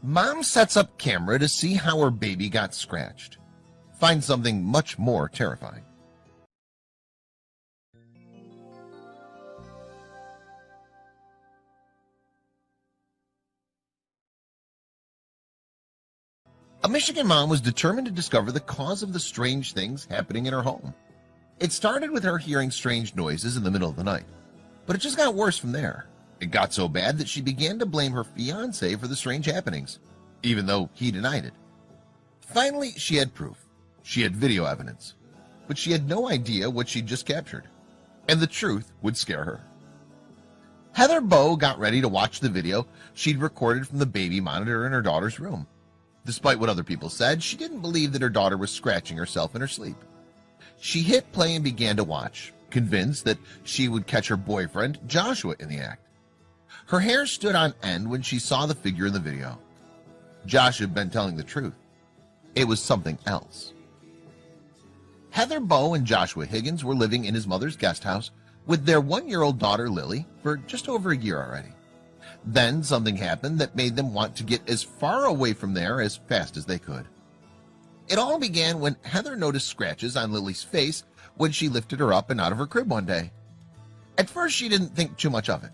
Mom sets up camera to see how her baby got scratched. Finds something much more terrifying. A Michigan mom was determined to discover the cause of the strange things happening in her home. It started with her hearing strange noises in the middle of the night, but it just got worse from there. It got so bad that she began to blame her fiance for the strange happenings, even though he denied it. Finally, she had proof. She had video evidence, but she had no idea what she'd just captured, and the truth would scare her. Heather Bow got ready to watch the video she'd recorded from the baby monitor in her daughter's room. Despite what other people said, she didn't believe that her daughter was scratching herself in her sleep. She hit play and began to watch, convinced that she would catch her boyfriend, Joshua, in the act. Her hair stood on end when she saw the figure in the video. Josh had been telling the truth. It was something else. Heather Bow and Joshua Higgins were living in his mother's guest house with their 1-year-old daughter Lily for just over a year already. Then something happened that made them want to get as far away from there as fast as they could. It all began when Heather noticed scratches on Lily's face when she lifted her up and out of her crib one day. At first she didn't think too much of it,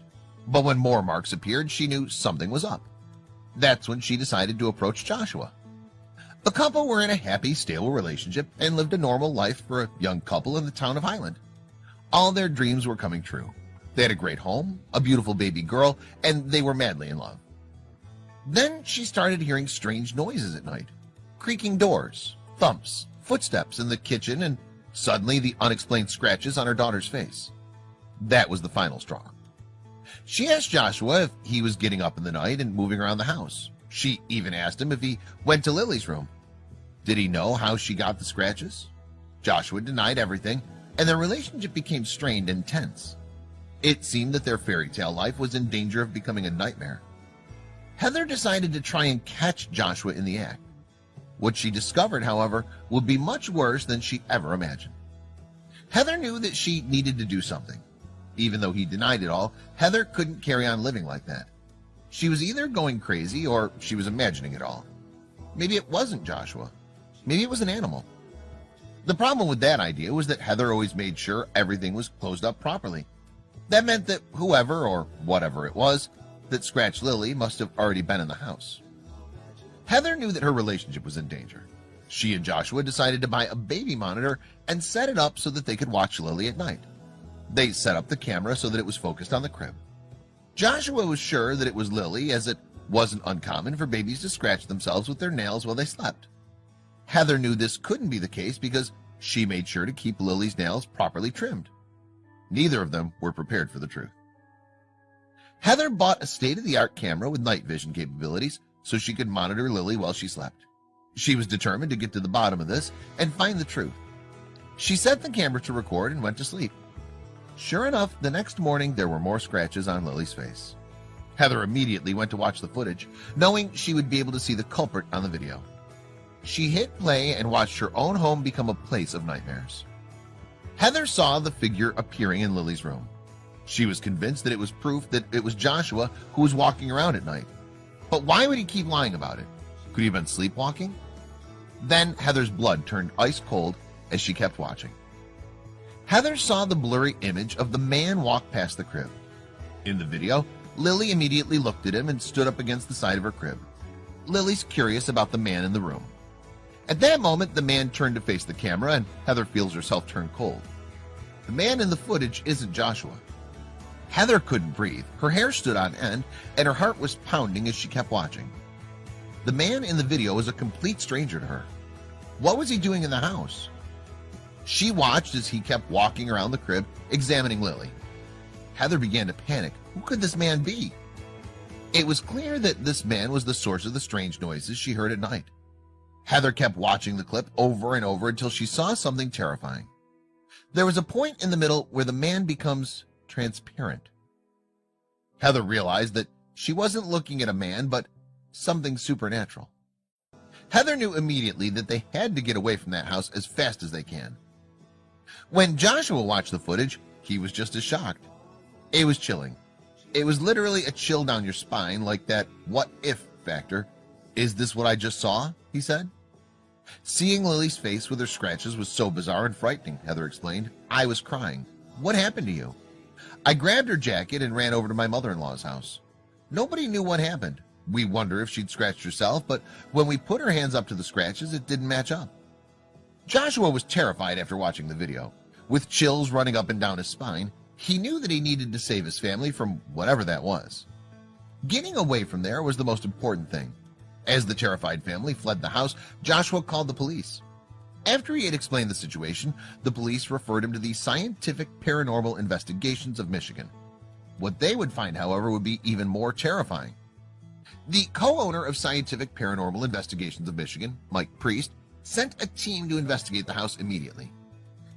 but when more marks appeared, she knew something was up. That's when she decided to approach Joshua. The couple were in a happy, stable relationship and lived a normal life for a young couple in the town of Highland. All their dreams were coming true. They had a great home, a beautiful baby girl, and they were madly in love. Then she started hearing strange noises at night. Creaking doors, thumps, footsteps in the kitchen, and suddenly the unexplained scratches on her daughter's face. That was the final straw. She asked Joshua if he was getting up in the night and moving around the house. She even asked him if he went to Lily's room. Did he know how she got the scratches? Joshua denied everything, and their relationship became strained and tense. It seemed that their fairy tale life was in danger of becoming a nightmare. Heather decided to try and catch Joshua in the act. What she discovered, however, would be much worse than she ever imagined. Heather knew that she needed to do something. Even though he denied it all, Heather couldn't carry on living like that. She was either going crazy or she was imagining it all. Maybe it wasn't Joshua. Maybe it was an animal. The problem with that idea was that Heather always made sure everything was closed up properly. That meant that whoever or whatever it was that scratched Lily must have already been in the house. Heather knew that her relationship was in danger. She and Joshua decided to buy a baby monitor and set it up so that they could watch Lily at night. They set up the camera so that it was focused on the crib. Joshua was sure that it was Lily, as it wasn't uncommon for babies to scratch themselves with their nails while they slept. Heather knew this couldn't be the case because she made sure to keep Lily's nails properly trimmed. Neither of them were prepared for the truth. Heather bought a state-of-the-art camera with night vision capabilities so she could monitor Lily while she slept. She was determined to get to the bottom of this and find the truth. She set the camera to record and went to sleep. Sure enough, the next morning there were more scratches on Lily's face. Heather immediately went to watch the footage, knowing she would be able to see the culprit on the video. She hit play and watched her own home become a place of nightmares. Heather saw the figure appearing in Lily's room. She was convinced that it was proof that it was Joshua who was walking around at night. But why would he keep lying about it? Could he have been sleepwalking? Then Heather's blood turned ice cold as she kept watching. Heather saw the blurry image of the man walk past the crib. In the video, Lily immediately looked at him and stood up against the side of her crib. Lily's curious about the man in the room. At that moment, the man turned to face the camera and Heather feels herself turn cold. The man in the footage isn't Joshua. Heather couldn't breathe, her hair stood on end, and her heart was pounding as she kept watching. The man in the video was a complete stranger to her. What was he doing in the house? She watched as he kept walking around the crib, examining Lily. Heather began to panic. Who could this man be? It was clear that this man was the source of the strange noises she heard at night. Heather kept watching the clip over and over until she saw something terrifying. There was a point in the middle where the man becomes transparent. Heather realized that she wasn't looking at a man, but something supernatural. Heather knew immediately that they had to get away from that house as fast as they can. When Joshua watched the footage, he was just as shocked. It was chilling. It was literally a chill down your spine, like that what if factor "Is this what I just saw?" he said. "Seeing Lily's face with her scratches was so bizarre and frightening," Heather explained. "I was crying. What happened to you?" "I grabbed her jacket and ran over to my mother-in-law's house. Nobody knew what happened. We wondered if she'd scratched herself, but when we put her hands up to the scratches, it didn't match up." Joshua was terrified after watching the video. With chills running up and down his spine, he knew that he needed to save his family from whatever that was. Getting away from there was the most important thing. As the terrified family fled the house, Joshua called the police. After he had explained the situation, the police referred him to the Scientific Paranormal Investigations of Michigan. What they would find, however, would be even more terrifying. The co-owner of Scientific Paranormal Investigations of Michigan, Mike Priest, sent a team to investigate the house immediately.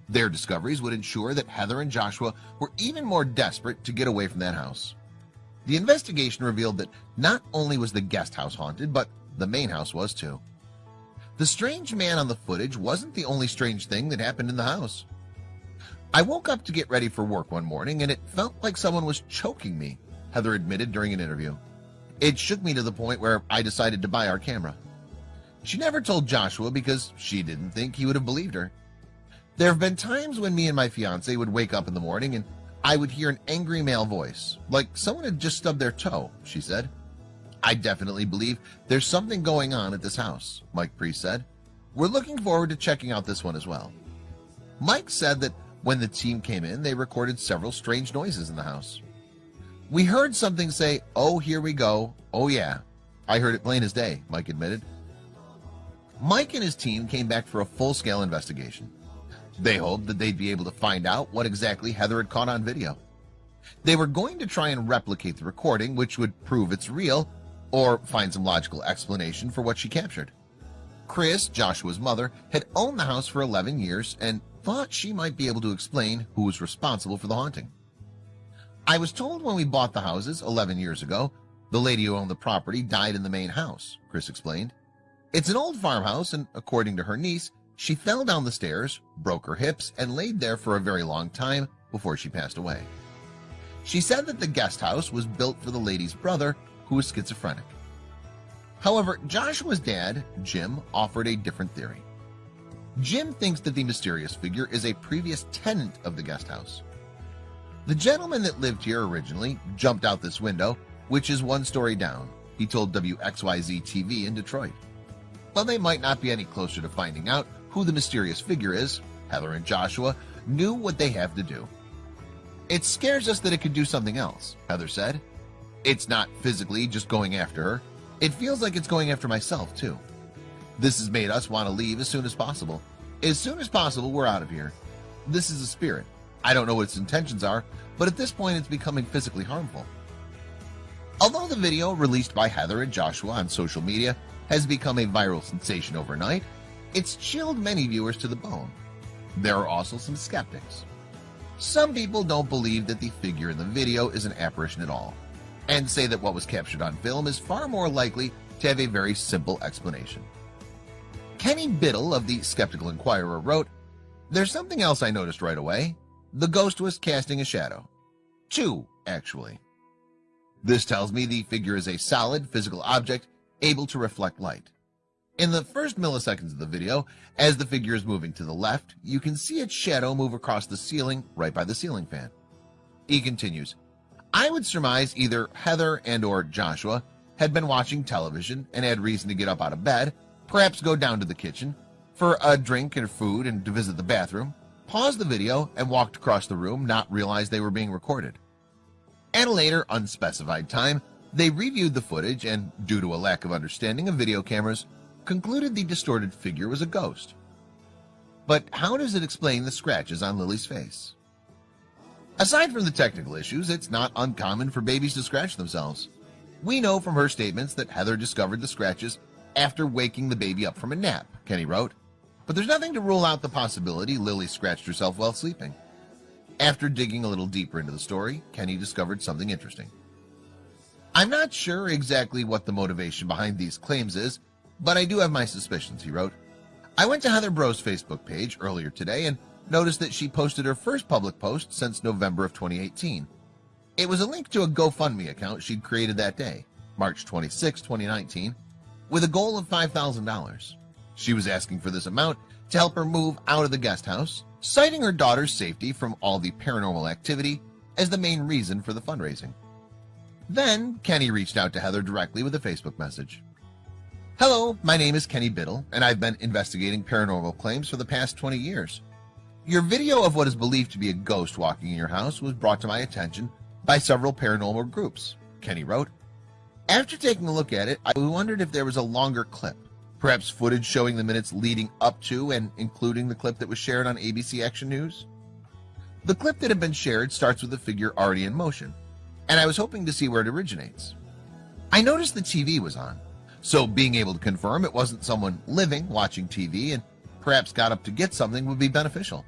Their discoveries would ensure that Heather and Joshua were even more desperate to get away from that house. The investigation revealed that not only was the guest house haunted, but the main house was too. The strange man on the footage wasn't the only strange thing that happened in the house. "I woke up to get ready for work one morning and it felt like someone was choking me," Heather admitted during an interview. "It shook me to the point where I decided to buy our camera." She never told Joshua because she didn't think he would have believed her. "There have been times when me and my fiance would wake up in the morning and I would hear an angry male voice, like someone had just stubbed their toe," she said. "I definitely believe there's something going on at this house," Mike Priest said. "We're looking forward to checking out this one as well." Mike said that when the team came in, they recorded several strange noises in the house. "We heard something say, 'Oh, here we go.' Oh yeah, I heard it plain as day," Mike admitted. Mike and his team came back for a full-scale investigation. They hoped that they'd be able to find out what exactly Heather had caught on video. They were going to try and replicate the recording, which would prove it's real, or find some logical explanation for what she captured. Chris, Joshua's mother, had owned the house for 11 years and thought she might be able to explain who was responsible for the haunting. "I was told when we bought the houses 11 years ago, the lady who owned the property died in the main house," Chris explained. "It's an old farmhouse, and according to her niece, she fell down the stairs, broke her hips, and laid there for a very long time before she passed away." She said that the guest house was built for the lady's brother, who was schizophrenic. However, Joshua's dad, Jim, offered a different theory. Jim thinks that the mysterious figure is a previous tenant of the guest house. "The gentleman that lived here originally jumped out this window, which is one story down," he told WXYZ-TV in Detroit. While they might not be any closer to finding out who the mysterious figure is, Heather and Joshua knew what they have to do. "It scares us that it could do something else," Heather said. "It's not physically just going after her. It feels like it's going after myself too. This has made us want to leave as soon as possible. As soon as possible, we're out of here. This is a spirit. I don't know what its intentions are, but at this point it's becoming physically harmful." Although the video released by Heather and Joshua on social media has become a viral sensation overnight, it's chilled many viewers to the bone. There are also some skeptics. Some people don't believe that the figure in the video is an apparition at all, and say that what was captured on film is far more likely to have a very simple explanation. Kenny Biddle of the Skeptical Inquirer wrote, "There's something else I noticed right away. The ghost was casting a shadow. 2, actually. This tells me the figure is a solid physical object able to reflect light. In the first milliseconds of the video, as the figure is moving to the left, you can see its shadow move across the ceiling right by the ceiling fan." He continues, "I would surmise either Heather and or Joshua had been watching television and had reason to get up out of bed, perhaps go down to the kitchen for a drink or food and to visit the bathroom, paused the video and walked across the room, not realize they were being recorded. At a later unspecified time, they reviewed the footage and, due to a lack of understanding of video cameras, concluded the distorted figure was a ghost. But how does it explain the scratches on Lily's face? Aside from the technical issues, it's not uncommon for babies to scratch themselves. We know from her statements that Heather discovered the scratches after waking the baby up from a nap," Kenny wrote. "But there's nothing to rule out the possibility Lily scratched herself while sleeping." After digging a little deeper into the story, Kenny discovered something interesting. "I'm not sure exactly what the motivation behind these claims is, but I do have my suspicions," he wrote. "I went to Heather Bro's Facebook page earlier today and noticed that she posted her first public post since November of 2018. It was a link to a GoFundMe account she'd created that day, March 26, 2019. with a goal of $5,000. She was asking for this amount to help her move out of the guest house, citing her daughter's safety from all the paranormal activity as the main reason for the fundraising. Then Kenny reached out to Heather directly with a Facebook message. "Hello, my name is Kenny Biddle, and I've been investigating paranormal claims for the past 20 years. Your video of what is believed to be a ghost walking in your house was brought to my attention by several paranormal groups," Kenny wrote. "After taking a look at it, I wondered if there was a longer clip, perhaps footage showing the minutes leading up to and including the clip that was shared on ABC Action News. The clip that had been shared starts with a figure already in motion, and I was hoping to see where it originates. I noticed the TV was on, so being able to confirm it wasn't someone living watching TV and perhaps got up to get something would be beneficial.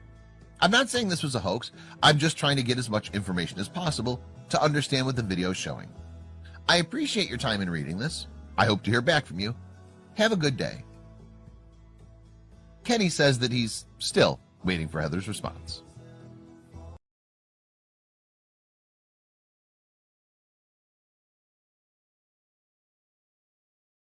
I'm not saying this was a hoax, I'm just trying to get as much information as possible to understand what the video is showing. I appreciate your time in reading this. I hope to hear back from you. Have a good day." Kenny says that he's still waiting for Heather's response.